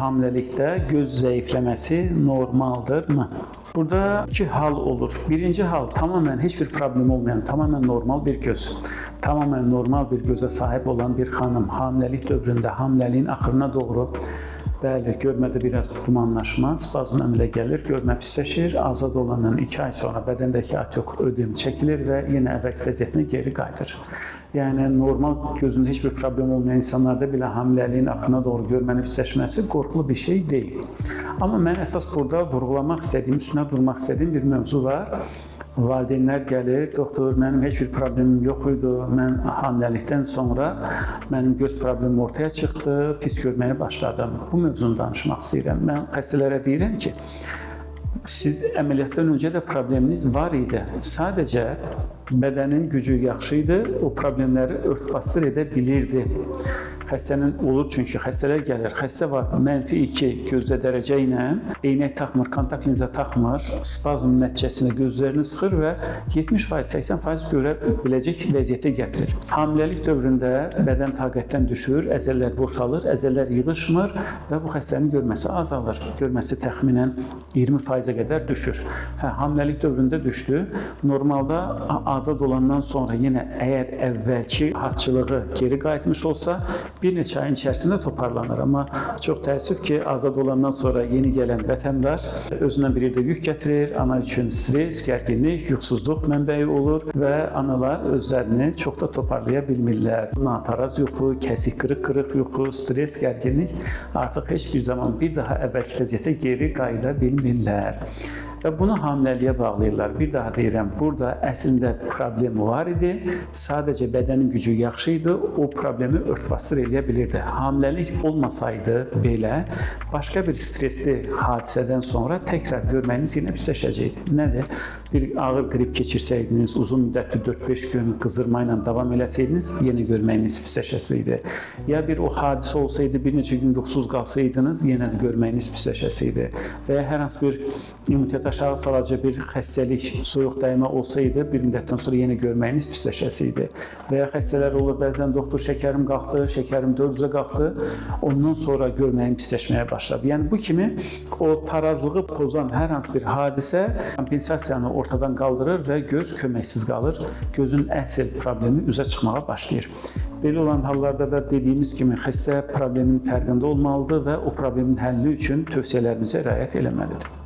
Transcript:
hamilelikdə göz zəifləməsi normaldırmı? Burada iki hal olur. Birinci hal tamamen hiçbir problem olmayan, tamamen normal bir göz. Tamamen normal bir göze sahip olan bir hanım hamilelik dövründə, hamileliğin axırına doğru bəli, görmədə biraz dumanlaşma, spazm əmələ gəlir, görmə pisləşir, azad olandan 2 ay sonra bədəndəki atyok ödem çəkilir və yenə əvvəlki vəziyyətinə geri qayıdır. Yəni, normal gözündə heç bir problem olmayan insanlarda belə hamiləliyin axırına doğru görmənin pisləşməsi qorxulu bir şey deyil. Amma mən əsas burada vurğulamaq istədiyim, üstünə durmaq istədiyim bir mövzu var. Valideynlər gəlir, doktor, mənim heç bir problemim yox idi, mən hamiləlikdən sonra mənim göz problemim ortaya çıxdı, pis görməyə başladım. Bu mövzunu danışmaq istəyirəm. Mən xəstələrə deyirəm ki, siz əməliyyatdan öncə də probleminiz var idi. Sadəcə bədənin gücü yaxşı idi, o problemləri örtbasdır edə bilirdi. Xəstənin olur çünki xəstələr gəlir, xəstə var -2 gözdə dərəcə ilə, eynək taxmır, kontakt linza taxmır, spazm nəticəsində gözlərini sıxır və 70%, 80% görə biləcək vəziyyətə gətirir. Hamiləlik dövründə bədən taqətdən düşür, əzələlər boşalır, əzələlər yığışmır və bu xəstənin görməsi azalır. Görməsi təxminən 20%-ə qədər düşür. Hamiləlik dövründə düşdü. Normalda azad olandan sonra yenə əgər əvvəlki hadçılığı geri qayıtmış olsa, bir neçə ayın içərisində toparlanır. Amma çox təəssüf ki, azad olandan sonra yeni gələn vətəndaş özündən bir yerdə yük gətirir, ana üçün stres, gərginlik, yuxusuzluq mənbəyi olur və analar özlərini çox da toparlaya bilmirlər. Nataraz yuxu, kəsik qırıq-qırıq yuxu, stres, gərginlik artıq heç bir zaman bir daha əvvəlki vəziyyətə geri qayıda bilmirlər. Və bunu hamiləliyə bağlayırlar. Bir daha deyirəm, burada əslində problem var idi, sadəcə bədənin gücü yaxşı idi, o problemi örtbasdır eləyə bilirdi. Hamiləlik olmasaydı belə, başqa bir stresli hadisədən sonra təkrar görməyiniz yenə pisləşəcəkdir. Nədir? Bir ağır qrip keçirsəydiniz, uzun müddətli 4-5 gün qızdırma ilə davam eləsəydiniz, yenə görməyiniz pisləşəsiydi. Ya bir o hadisə olsaydı, bir neçə gün yuxusuz qalsaydınız, yenə də görməyiniz pisləşəsiydi. Və ya hər hansı bir immunitet aşağı salacaq bir xəstəlik, soyuq dəymə olsaydı, bir müddətdən sonra yenə görməyiniz pisləşəsiydi. Və ya xəstələr olur, bəzən doktor şəkərim qalxdı, şəkərim 400-ə qalxdı, ondan sonra görməyim pisləşməyə başladı. Yəni bu kimi o tarazlığı pozan hər hansı bir hadisə kompensasiyanı ortadan qaldırır və göz köməksiz qalır, gözün əsl problemi üzə çıxmağa başlayır. Belə olan hallarda da dediyimiz kimi xəstə problemin fərqində olmalıdır və o problemin həlli üçün tövsiyələrimizə riayət eləməlidir.